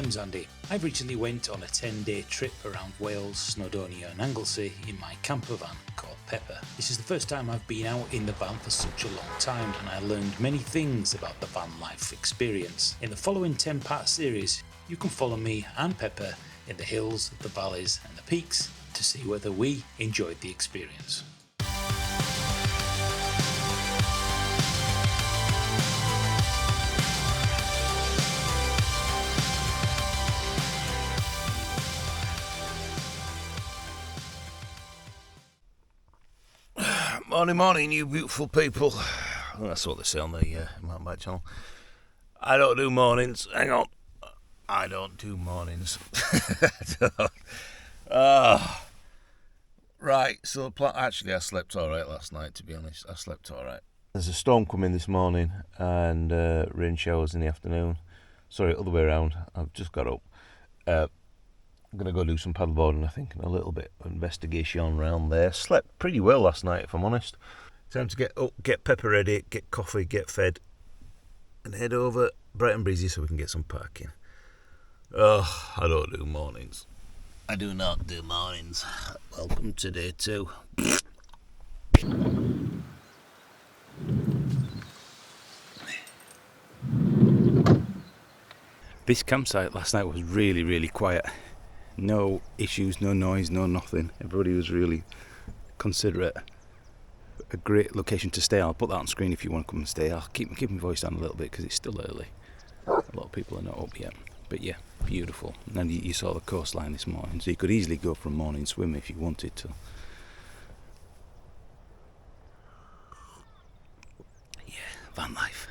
name's Andy. I've recently went on a 10-day trip around Wales, Snowdonia and Anglesey in my camper van called Pepper. This is the first time I've been out in the van for such a long time, and I learned many things about the van life experience. In the following 10-part series, you can follow me and Pepper in the hills, the valleys and the peaks to see whether we enjoyed the experience. Morning, you beautiful people. Well, that's what they say on the mountain bike channel. I don't do mornings. Hang on. I don't do mornings. Right, so actually I slept alright last night, to be honest. I slept alright. There's a storm coming this morning and rain showers in the afternoon. Sorry, other way around. I've just got up. I'm going to go do some paddleboarding, I think, and a little bit of investigation around there. Slept pretty well last night, if I'm honest. Time to get up, get Pepper ready, get coffee, get fed, and head over bright and breezy so we can get some parking. Oh, I don't do mornings. I do not do mornings. Welcome to day 2. This campsite last night was really quiet. No issues, no noise, no nothing. Everybody was really considerate. A great location to stay. I'll put that on screen if you want to come and stay. I'll keep my voice down a little bit because it's still early. A lot of people are not up yet. But yeah, beautiful. And you saw the coastline this morning, so you could easily go for a morning swim if you wanted to. Yeah, van life.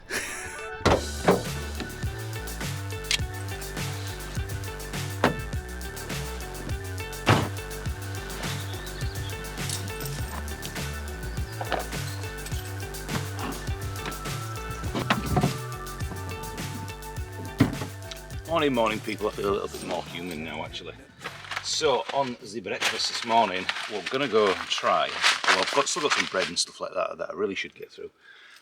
Morning people, I feel a little bit more human now actually. So on the breakfast this morning we're going to go and try, well I've still got some bread and stuff like that I really should get through,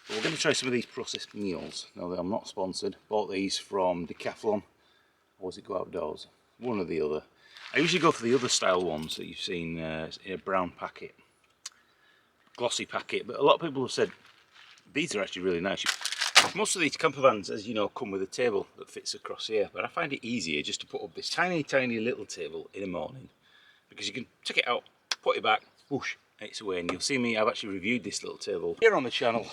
but we're going to try some of these processed meals. Now I'm not sponsored, bought these from Decathlon, or was it Go Outdoors? One or the other. I usually go for the other style ones that you've seen in a brown packet, glossy packet, but a lot of people have said these are actually really nice. Most of these camper vans, as you know, come with a table that fits across here, but I find it easier just to put up this tiny little table in the morning, because you can take it out, put it back, whoosh, and it's away. And you'll see me, I've actually reviewed this little table here on the channel.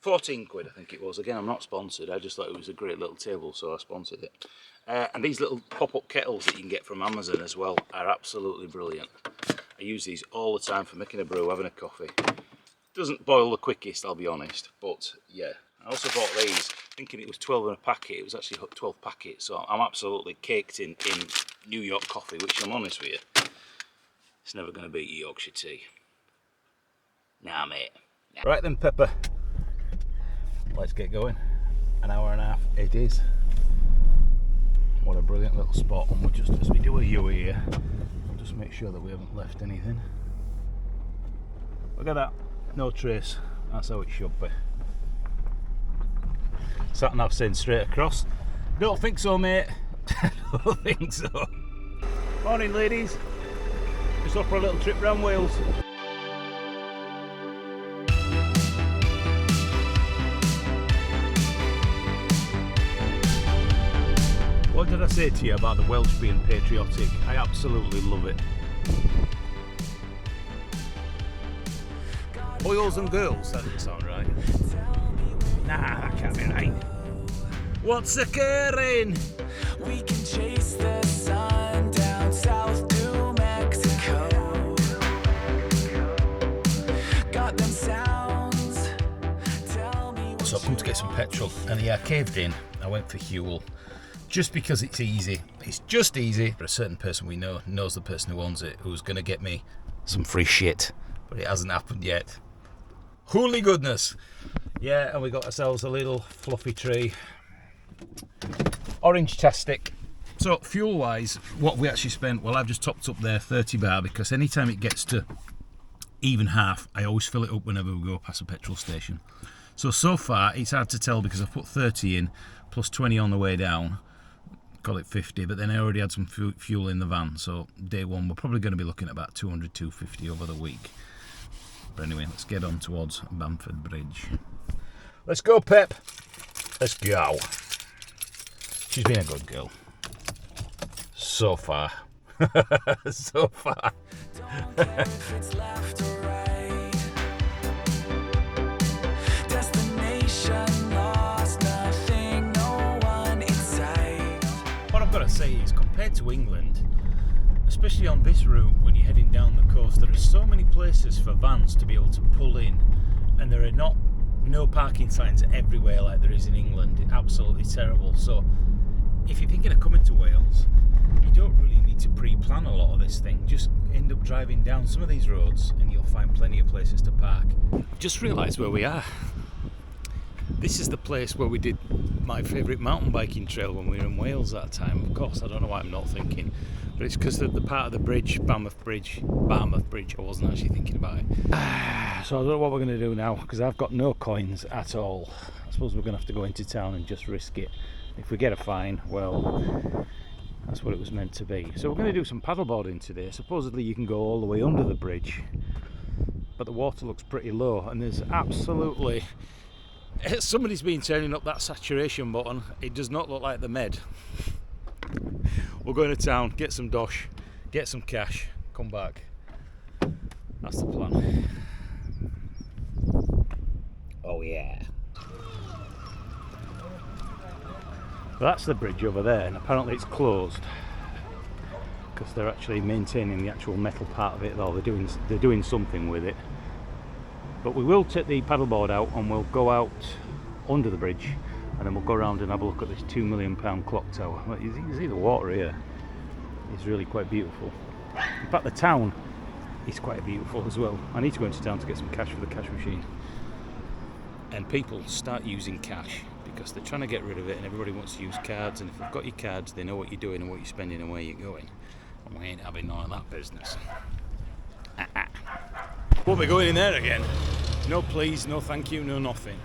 14 quid I think it was. Again, I'm not sponsored, I just thought it was a great little table, so I sponsored it. And these little pop-up kettles that you can get from Amazon as well are absolutely brilliant. I use these all the time for making a brew, having a coffee. Doesn't boil the quickest, I'll be honest, but yeah. I also bought these thinking it was 12 in a packet. It was actually 12 packets, so I'm absolutely caked in New York coffee, which I'm honest with you, it's never going to beat Yorkshire tea. Nah mate. Nah. Right then Pepper, let's get going. An hour and a half it is. What a brilliant little spot, and we'll just, as we do a U here, we'll just make sure that we haven't left anything. Look at that, no trace, that's how it should be. Sat nav saying straight across. Don't think so, mate. Don't think so. Morning, ladies. Just off for a little trip around Wales. What did I say to you about the Welsh being patriotic? I absolutely love it. Boys and girls, that doesn't sound right. Nah, that can't be right. What's occurring? We can chase the sun down south to Mexico. Got them sounds. Tell me. So I've come to get some petrol, and yeah, I caved in. I went for Huel. Just because it's easy. It's just easy. But a certain person we know knows the person who owns it, who's going to get me some free shit. But it hasn't happened yet. Holy goodness. Yeah, and we got ourselves a little fluffy tree. Orange-tastic. So fuel-wise, what we actually spent, well I've just topped up there 30 bar, because anytime it gets to even half, I always fill it up whenever we go past a petrol station. So far, it's hard to tell because I've put 30 in, plus 20 on the way down. call it 50, but then I already had some fuel in the van, so day one we're probably going to be looking at about 200, 250 over the week. But anyway, let's get on towards Bamford Bridge. Let's go, Pep. Let's go. She's been a good girl. So far. So far. What I've got to say is, compared to England, especially on this route when you're heading down the coast, there are so many places for vans to be able to pull in, and there are no parking signs everywhere like there is in England. It's absolutely terrible. So if you're thinking of coming to Wales, you don't really need to pre-plan a lot of this thing. Just end up driving down some of these roads and you'll find plenty of places to park. Just realised where we are. This is the place where we did my favourite mountain biking trail when we were in Wales that time. Of course, I don't know why I'm not thinking, but it's because the part of the bridge, Barmouth Bridge, I wasn't actually thinking about it. So I don't know what we're going to do now, because I've got no coins at all. I suppose we're going to have to go into town and just risk it. If we get a fine, well, that's what it was meant to be. So we're going to do some paddleboarding today. Supposedly you can go all the way under the bridge, but the water looks pretty low, and there's absolutely... Somebody's been turning up that saturation button. It does not look like the Med. We'll go into town, get some dosh, get some cash, come back. That's the plan. Oh yeah. That's the bridge over there, and apparently it's closed because they're actually maintaining the actual metal part of it, though they're doing something with it. But we will take the paddleboard out and we'll go out under the bridge, and then we'll go around and have a look at this £2 million clock tower. You can see the water here. It's really quite beautiful. In fact, the town is quite beautiful as well. I need to go into town to get some cash for the cash machine. And people start using cash because they're trying to get rid of it, and everybody wants to use cards, and if they've got your cards, they know what you're doing and what you're spending and where you're going. And we ain't having none of that business. Won't be going in there again. No please, no thank you, no nothing.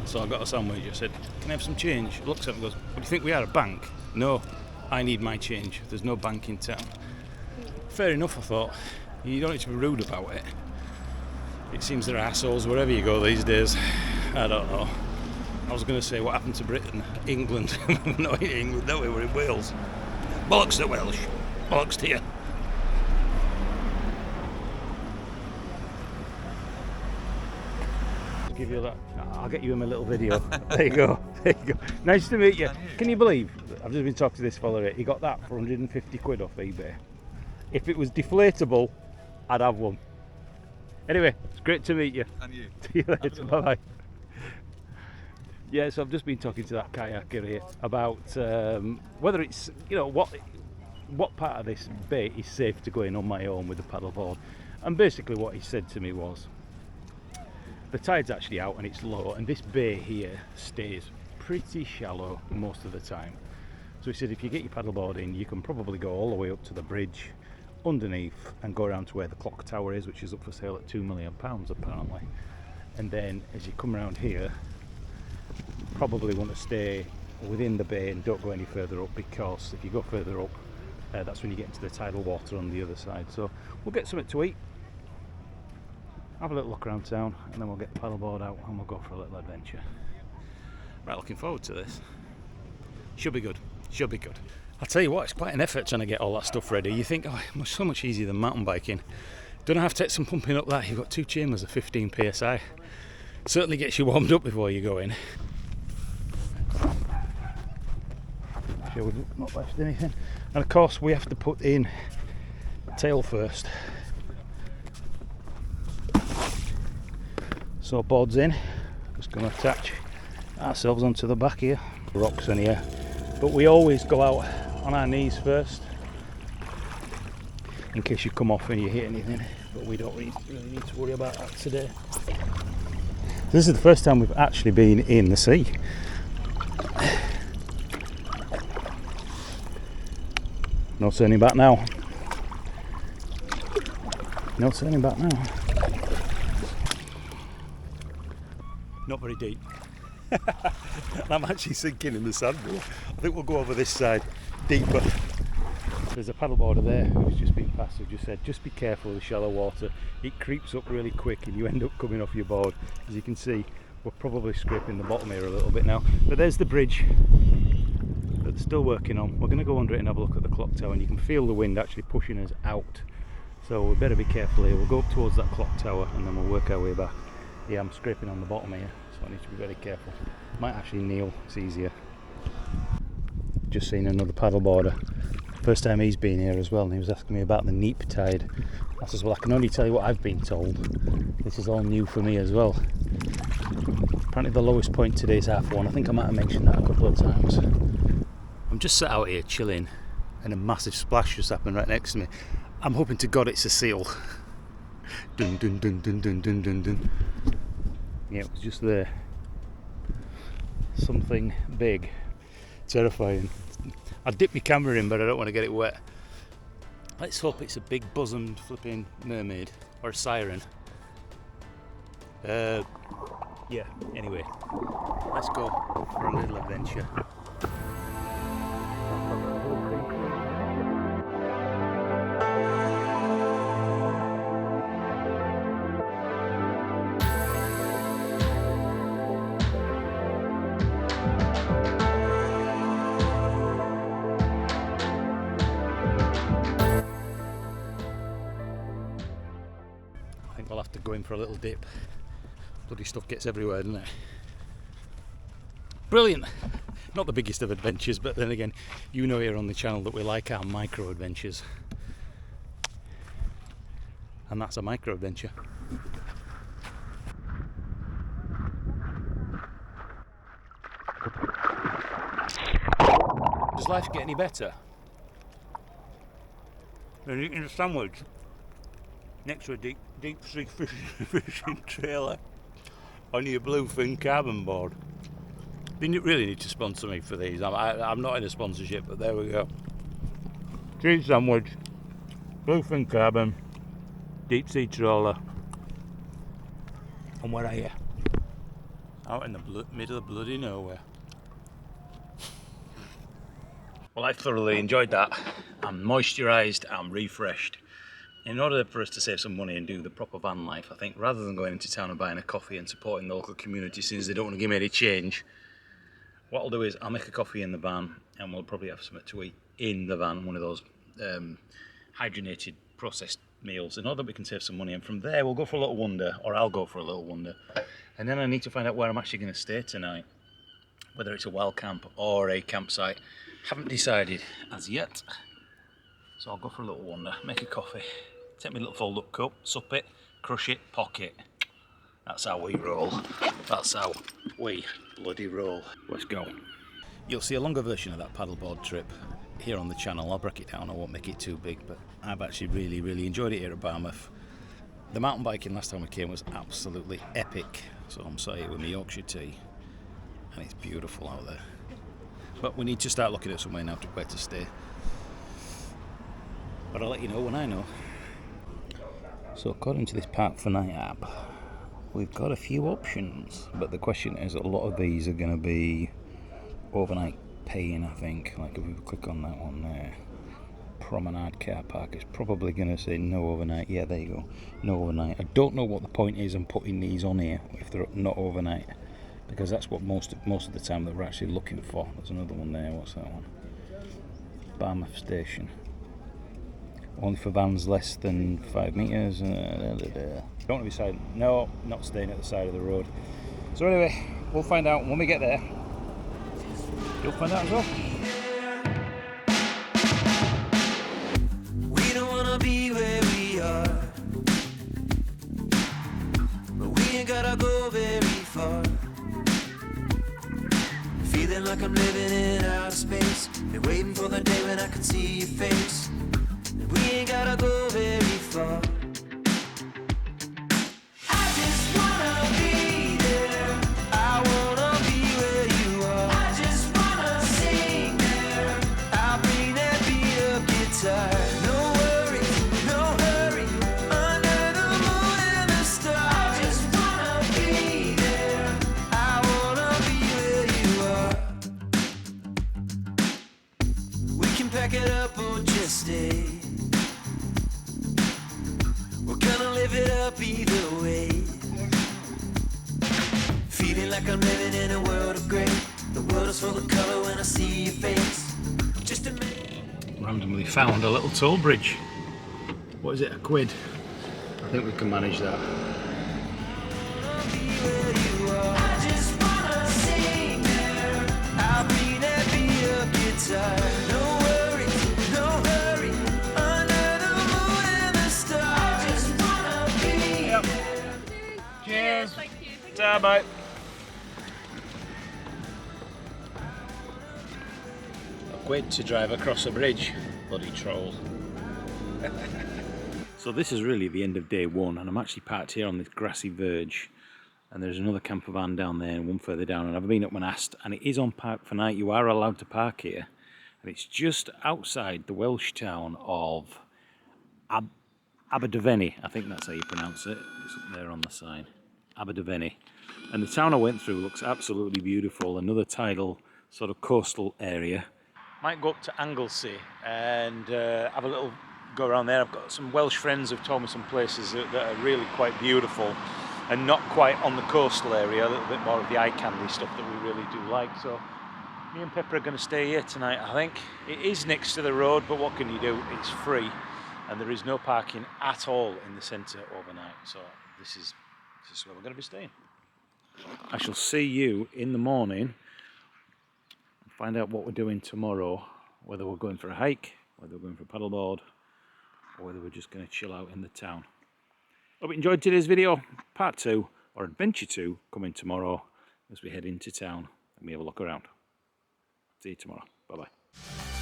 So I got a sandwich. I said, can I have some change? He looks at me and goes, what do you think we are, a bank? No, I need my change. There's no bank in town. Fair enough, I thought. You don't need to be rude about it. It seems there are assholes wherever you go these days. I don't know. I was going to say, what happened to Britain? England. Not in England, no, we were in Wales. Bollocks to Welsh. Bollocks to you. Give you that. I'll get you in my little video. There you go. There you go. Nice to meet you. Can you believe I've just been talking to this fella here. He got that for 150 quid off eBay. If it was deflatable, I'd have one. Anyway, it's great to meet you. And you. See you later. Bye bye. Yeah, so I've just been talking to that kayaker here about whether it's, you know, what part of this bay is safe to go in on my own with the paddleboard. And basically what he said to me was, the tide's actually out and it's low, and this bay here stays pretty shallow most of the time. So he said if you get your paddleboard in, you can probably go all the way up to the bridge underneath and go around to where the clock tower is, which is up for sale at £2 million apparently. And then as you come around here, you probably want to stay within the bay and don't go any further up, because if you go further up, that's when you get into the tidal water on the other side. So we'll get something to eat, have a little look around town, and then we'll get the paddleboard out and we'll go for a little adventure. Right, looking forward to this. Should be good. Should be good. I'll tell you what, it's quite an effort trying to get all that stuff ready. You think, oh, it's so much easier than mountain biking. Don't have to take some pumping up that. You've got 2 chambers of 15 psi. Certainly gets you warmed up before you go in. Sure we've not left anything. And of course we have to put in tail first. So board's in, just going to attach ourselves onto the back here. Rocks in here, but we always go out on our knees first in case you come off and you hit anything, but we don't really need to worry about that today. This is the first time we've actually been in the sea. No turning back now. No turning back now. Not very deep. I'm actually sinking in the sand. I think we'll go over this side. deeper. There's a paddleboarder there who's just been past who just said just be careful of the shallow water, it creeps up really quick and you end up coming off your board. As you can see, we're probably scraping the bottom here a little bit now, but there's the bridge that they're still working on. We're going to go under it and have a look at the clock tower, and you can feel the wind actually pushing us out, so we better be careful here. We'll go up towards that clock tower and then we'll work our way back. Yeah, I'm scraping on the bottom here, so I need to be very careful. Might actually kneel, it's easier. Just seen another paddleboarder. First time he's been here as well, and he was asking me about the neap tide. I says, well, I can only tell you what I've been told. This is all new for me as well. Apparently the lowest point today is 1:30. I think I might have mentioned that a couple of times. I'm just sat out here chilling and a massive splash just happened right next to me. I'm hoping to God it's a seal. Dun dun dun dun dun dun dun dun. Yeah, it was just there. Something big. Terrifying. I dipped my camera in, but I don't want to get it wet. Let's hope it's a big bosomed flipping mermaid or a siren. Yeah, anyway, let's go for a little adventure. I think we'll have to go in for a little dip. Bloody stuff gets everywhere, doesn't it? Brilliant! Not the biggest of adventures, but then again, you know here on the channel that we like our micro adventures. And that's a micro adventure. Does life get any better? You're eating a sandwich next to a deep sea fishing trailer on your bluefin carbon board. They really need to sponsor me for these. I'm not in a sponsorship, but there we go. Cheese sandwich, bluefin carbon, deep sea trawler. And where are you? Out in the middle of bloody nowhere. Well, I thoroughly enjoyed that. I'm moisturised, I'm refreshed. In order for us to save some money and do the proper van life, I think rather than going into town and buying a coffee and supporting the local community since they don't want to give me any change, what I'll do is I'll make a coffee in the van and we'll probably have something to eat in the van, one of those hydrogenated processed meals, in order that we can save some money. And from there we'll go for a little wander, or I'll go for a little wander. And then I need to find out where I'm actually going to stay tonight, whether it's a wild camp or a campsite. Haven't decided as yet. So I'll go for a little wander, make a coffee, take my little fold-up cup, sup it, crush it, pocket. That's how we roll. That's how we bloody roll. Let's go. You'll see a longer version of that paddleboard trip here on the channel. I'll break it down, I won't make it too big, but I've actually really enjoyed it here at Barmouth. The mountain biking last time we came was absolutely epic. So I'm sat here with my Yorkshire tea, and it's beautiful out there. But we need to start looking at somewhere now where to stay. But I'll let you know when I know. So according to this Park for Night app, we've got a few options, but the question is a lot of these are going to be overnight paying, I think. Like if we click on that one there, Promenade Car Park, it's probably going to say no overnight. Yeah, there you go, no overnight. I don't know what the point is in putting these on here if they're not overnight, because that's what most of the time that we're actually looking for. There's another one there, what's that one? Barmouth Station. Only for vans less than 5 metres. Don't want to be silent. No, not staying at the side of the road. So anyway, we'll find out when we get there. You'll find out as well. We don't want to be where we are, but we ain't gotta go very far. Feeling like I'm living in outer space, been waiting for the day when I can see your face. We ain't gotta go very far. I just wanna be there. I wanna be where you are. I just wanna sing there. I'll bring that beat up guitar. No worries, no hurry. Under the moon and the stars. I just wanna be there. I wanna be where you are. We pack it up or just stay. We're gonna live it up either way. Feeling like I'm living in a world of grey. The world is full of colour when I see your face. Just a minute. Randomly found a little toll bridge. What is it, £1? I think we can manage that. I just wanna sing there. I'll be there, be a guitar. No worries, no hurry. Under the moon and the stars. I just wanna be there. Cheers. Thank you. Ta, mate. £1 to drive across a bridge. Bloody troll. So this is really the end of day one, and I'm actually parked here on this grassy verge, and there's another camper van down there and one further down, and I've been up and asked, and it is on Park for Night. You are allowed to park here, and it's just outside the Welsh town of Aberdyfeni. I think that's how you pronounce it. It's up there on the sign. Aberdyfeni. And the town I went through looks absolutely beautiful. Another tidal sort of coastal area. Might go up to Anglesey and have a little go around there. I've got some Welsh friends who've told me some places that are really quite beautiful and not quite on the coastal area, a little bit more of the eye candy stuff that we really do like. So me and Pepper are going to stay here tonight, I think. It is next to the road, but what can you do? It's free, and there is no parking at all in the centre overnight. So this is where we're going to be staying. I shall see you in the morning and find out what we're doing tomorrow, whether we're going for a hike, whether we're going for a paddleboard, or whether we're just going to chill out in the town. Hope you enjoyed today's video. Part 2, or Adventure 2, coming tomorrow as we head into town and we have a look around. See you tomorrow. Bye bye.